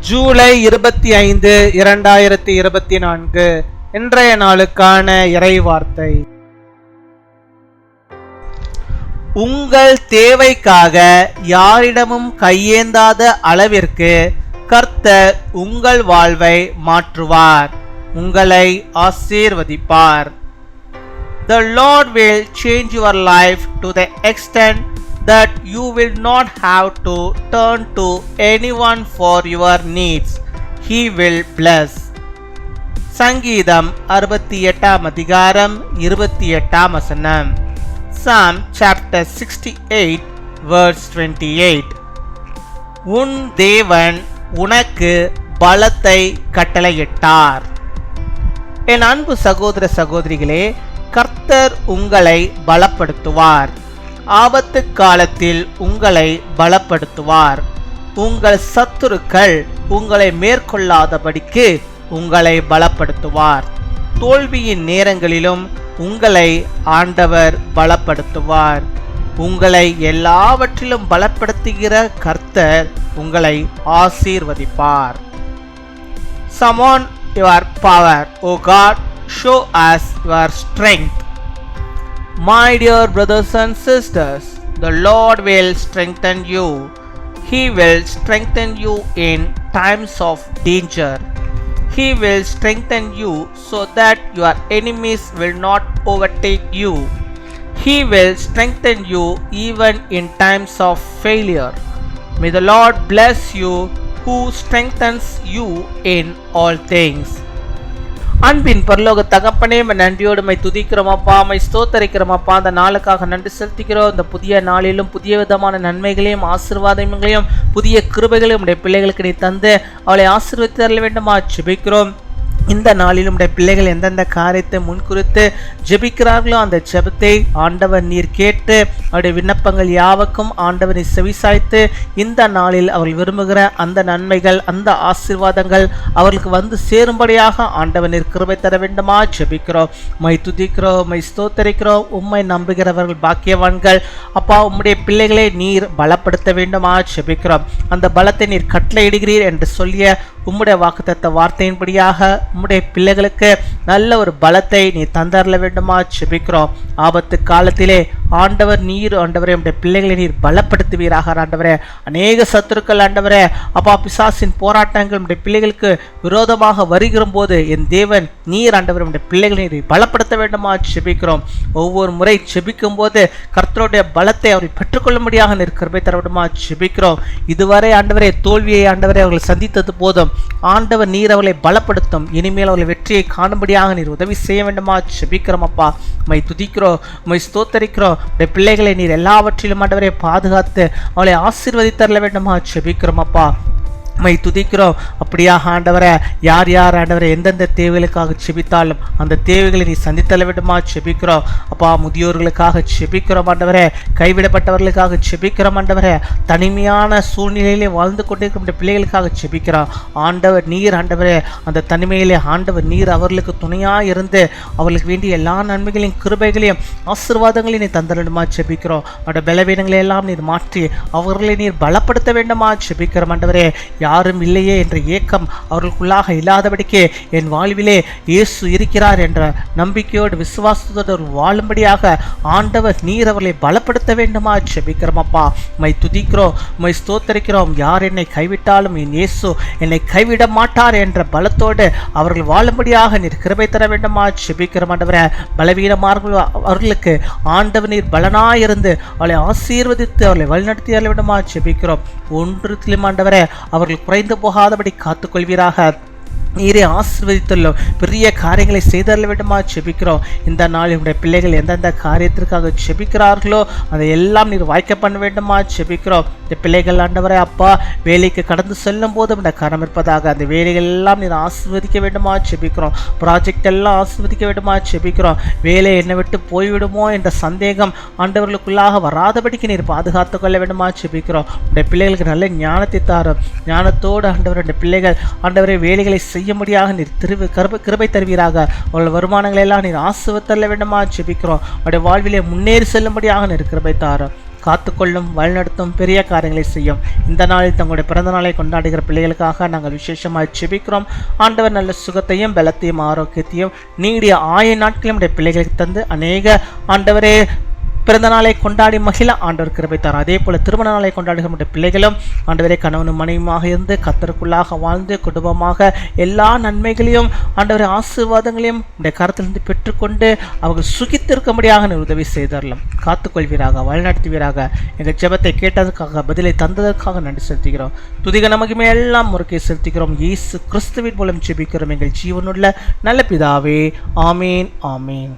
ஜூலை 25, 2024 இன்றைய நாளுக்கான இறை வார்த்தை. உங்கள் தேவைக்காக யாரிடமும் கையேந்தாத அளவிற்கு கர்த்தர் உங்கள் வாழ்வை மாற்றுவார், உங்களை ஆசீர்வதிப்பார். The Lord will change your life to the extent that you will not have to turn to anyone for your needs. He will bless. சங்கீதம் 68 அதிகாரம் 28 வசனம். Psalm chapter 68 verse 28. உன் தேவன் உனக்கு பலத்தை கட்டளையிட்டார். என் அன்பு சகோதர சகோதரிகளே, கர்த்தர் உங்களை பலப்படுத்துவார். ஆபத்து காலத்தில் உங்களை பலப்படுத்துவார். உங்கள் சத்துருக்கள் உங்களை மேற்கொள்ளாதபடிக்கு உங்களை பலப்படுத்துவார். தோல்வியின் நேரங்களிலும் உங்களை ஆண்டவர் பலப்படுத்துவார். உங்களை எல்லாவற்றிலும் பலப்படுத்துகிற கர்த்தர் உங்களை ஆசீர்வதிப்பார். Summon your power, O God, show us your strength. My dear brothers and sisters, the Lord will strengthen you. He will strengthen you in times of danger. He will strengthen you so that your enemies will not overtake you. He will strengthen you even in times of failure. May the Lord bless you who strengthens you in all things. அன்பின் பரலோக தகப்பனே, நன்றியோடு my துதிக்கிறோம் அப்பா, my ஸ்தோத்தரிக்கிறோம் அப்பா. அந்த நாளுக்காக நன்றி செலுத்திக்கிறோம். இந்த புதிய நாளிலும் புதிய விதமான நன்மைகளையும் ஆசீர்வாதங்களையும் புதிய கிருபைகளையும் உடைய பிள்ளைகளுக்கு நீ தந்து அவளை ஆசீர்வதித்து தர வேண்டுமா ஜெபிக்கிறோம். இந்த நாளிலும் உடைய பிள்ளைகள் எந்தெந்த காரியத்தை முன்குறித்து ஜெபிக்கிறார்களோ அந்த ஜெபத்தை ஆண்டவர் நீர் கேட்டு அவருடைய விண்ணப்பங்கள் யாவுக்கும் ஆண்டவர் நீர் செவிசாய்த்து இந்த நாளில் அவர்கள் விரும்புகிற அந்த நன்மைகள் அந்த ஆசீர்வாதங்கள் அவர்களுக்கு வந்து சேரும்படியாக ஆண்டவர் நீர் கிருபை தர வேண்டுமா ஜெபிக்கிறோம். மை துதிக்கிறோம், மை ஸ்தோத்தரிக்கிறோம். உம்மை நம்புகிறவர்கள் பாக்கியவான்கள் அப்பா. உம்முடைய பிள்ளைகளை நீர் பலப்படுத்த வேண்டுமா ஜெபிக்கிறோம். அந்த பலத்தை நீர் கட்டளையிடுகிறீர் என்று சொல்லிய உம்முடைய வாக்குத்தத்த வார்த்தையின்படியாக உம்முடைய பிள்ளைகளுக்கு நல்ல ஒரு பலத்தை நீ தந்தரல வேண்டுமா ஜெபிக்கிறோம். ஆபத்து காலத்திலே ஆண்டவர் நீர் ஆண்டவரே உம்முடைய பிள்ளைகளை நீர் பலப்படுத்துவீராக ஆண்டவரே. அநேக சத்துருக்கள் ஆண்டவரே அப்பா, பிசாசின் போராட்டங்கள் உம்முடைய பிள்ளைகளுக்கு விரோதமாக வருகிற போது என் தேவன் நீர் ஆண்டவர் உம்முடைய பிள்ளைகளை நீர் பலப்படுத்த வேண்டுமா ஜெபிக்கிறோம். ஒவ்வொரு முறை ஜெபிக்கும் போது கர்த்தருடைய பலத்தை அவரை பெற்றுக்கொள்ளும்படியாக நீர் கிருபை தர வேண்டுமா ஜெபிக்கிறோம். இதுவரை ஆண்டவரே தோல்வியை ஆண்டவரை அவர்கள் சந்தித்தது போதும் ஆண்டவர் நீர் அவர்களை பலப்படுத்தும். இனிமேல் அவர்களை வெற்றியை காணும்படியாக நீர் உதவி செய்ய வேண்டுமா ஜெபிக்கிறோம் அப்பா. மை துதிக்கிறோம், மை ஸ்தோத்தரிக்கிறோம். பிள்ளைகளை நீர் எல்லாவற்றிலும் ஆண்டவரை பாதுகாத்து அவளை ஆசீர்வதித்தரல வேண்டுமா ஜெபிக்கிறோம் அப்பா. மை துதிக்கிறோம். அப்படியாக ஆண்டவரை யார் யார் ஆண்டவரை எந்தெந்த தேவைகளுக்காக செபித்தாலும் அந்த தேவைகளை நீ சந்தித்தல வேண்டுமா ஜெபிக்கிறோம் அப்பா. முதியோர்களுக்காக செபிக்கிறோம் ஆண்டவரே. கைவிடப்பட்டவர்களுக்காக செபிக்கிறோம் ஆண்டவரே. தனிமையான சூழ்நிலையிலே வாழ்ந்து கொண்டிருக்கிற பிள்ளைகளுக்காக செபிக்கிறோம் ஆண்டவர் நீர் ஆண்டவரே. அந்த தனிமையிலே ஆண்டவர் நீர் அவர்களுக்கு துணையாக இருந்து அவர்களுக்கு வேண்டிய எல்லா நன்மைகளையும் கிருபைகளையும் ஆசீர்வாதங்களையும் நீ தந்த வேண்டுமா ஜெபிக்கிறோம். அவருடைய பலவீனங்களை எல்லாம் நீர் மாற்றி அவர்களை நீர் பலப்படுத்த வேண்டுமா ஜெபிக்கிறோம் ஆண்டவரே. யாரும் இல்லையே என்ற ஏக்கம் அவர்களுக்குள்ளாக இல்லாதபடிக்கு என் வாழ்விலே இயேசு இருக்கிறார் என்ற நம்பிக்கையோடு விசுவாசத்தோடு வாழும்படியாக ஆண்டவர் நீர் அவர்களை பலப்படுத்த வேண்டுமா ஜெபிக்கிறோம் அப்பா. மை துதிக்கிறோம், மை ஸ்தோத்தரிக்கிறோம். யார் என்னை கைவிட்டாலும் என் இயேசு என்னை கைவிட மாட்டார் என்ற பலத்தோடு அவர்கள் வாழும்படியாக நீர் கிருபை தர வேண்டுமா ஜெபிக்கிறோம் ஆண்டவரே. பலவீனமார்கள் அவர்களுக்கு ஆண்டவர் நீர் பலனாயிருந்து அவளை ஆசீர்வதித்து அவர்களை வழிநடத்தி தர வேண்டுமா ஜெபிக்கிறோம். ஒன்றுத்திலும் ஆண்டவரே அவர்கள் குறைந்து போகாதபடி காத்துக்கொள்வீராக. நீரே ஆசீர்வதித்துள்ளோம். பெரிய காரியங்களை செய்தரல வேண்டுமா ஜெபிக்கிறோம். இந்த நாள் என்னுடைய பிள்ளைகள் எந்தெந்த காரியத்திற்காக ஜெபிக்கிறார்களோ அதை எல்லாம் நீர் வாய்க்க பண்ண வேண்டுமா ஜெபிக்கிறோம். இந்த பிள்ளைகள் ஆண்டவரே அப்பா வேலைக்கு கடந்து செல்லும் போது இந்த கரம் இருப்பதாக அந்த வேலைகள் எல்லாம் நீர் ஆசீர்வதிக்க வேண்டுமா ஜெபிக்கிறோம். ப்ராஜெக்ட் எல்லாம் ஆசீர்வதிக்க வேண்டுமா ஜெபிக்கிறோம். வேலை என்னை விட்டு போய்விடுமோ என்ற சந்தேகம் ஆண்டவர்களுக்குள்ளாக வராதபடிக்கு நீர் பாதுகாத்து கொள்ள வேண்டுமா ஜெபிக்கிறோம். இந்த பிள்ளைகளுக்கு நல்ல ஞானத்தை தாரும். ஞானத்தோடு ஆண்டவர் இந்த பிள்ளைகள் ஆண்டவரை வேலைகளை செய்யும்படியாக நீர் கிருபை தருவீராக. அவர்கள் வருமானங்களை எல்லாம் நீர் ஆசீர்வதித்தரல வேண்டுமா ஜெபிக்கிறோம். அவருடைய வாழ்விலே முன்னேறி செல்லும்படியாக நீர் கிருபை தாரும். காத்துக்கொள்ளும், வழிநடத்தும், பெரிய காரியங்களை செய்யும். இந்த நாளில் தங்களுடைய பிறந்த நாளை கொண்டாடுகிற பிள்ளைகளுக்காக நாங்கள் விசேஷமாக ஜெபிக்கிறோம். ஆண்டவர் நல்ல சுகத்தையும் பலத்தையும் ஆரோக்கியத்தையும் நீடிய நாட்களையும் உடைய பிள்ளைகளுக்கு தந்து அநேக ஆண்டவரே பிறந்த நாளை கொண்டாடி மகிழ ஆண்டவர் கிருபை தரும். அதே போல திருமண நாளை கொண்டாடுகிற பிள்ளைகளும் ஆண்டவரே கணவனும் மனைவியுமாக இருந்து கர்த்தருக்குள்ளாக வாழ்ந்து குடும்பமாக எல்லா நன்மைகளையும் ஆண்டவரை ஆசீர்வாதங்களையும் உடைய கருத்திலிருந்து பெற்றுக்கொண்டு அவர்கள் சுகித்திருக்கும்படியாக உதவி செய்தரலாம். காத்துக்கொள்வீராக, வழிநடத்துவீராக. எங்கள் ஜெபத்தை கேட்டதற்காக, பதிலை தந்ததற்காக நன்றி செலுத்துகிறோம். துதிக நமக்குமே எல்லாம் முறுக்கை செலுத்துகிறோம். இயேசு கிறிஸ்துவின் மூலம் ஜெபிக்கிறோம் எங்கள் ஜீவனுள்ள நல்ல பிதாவே. ஆமீன், ஆமீன்.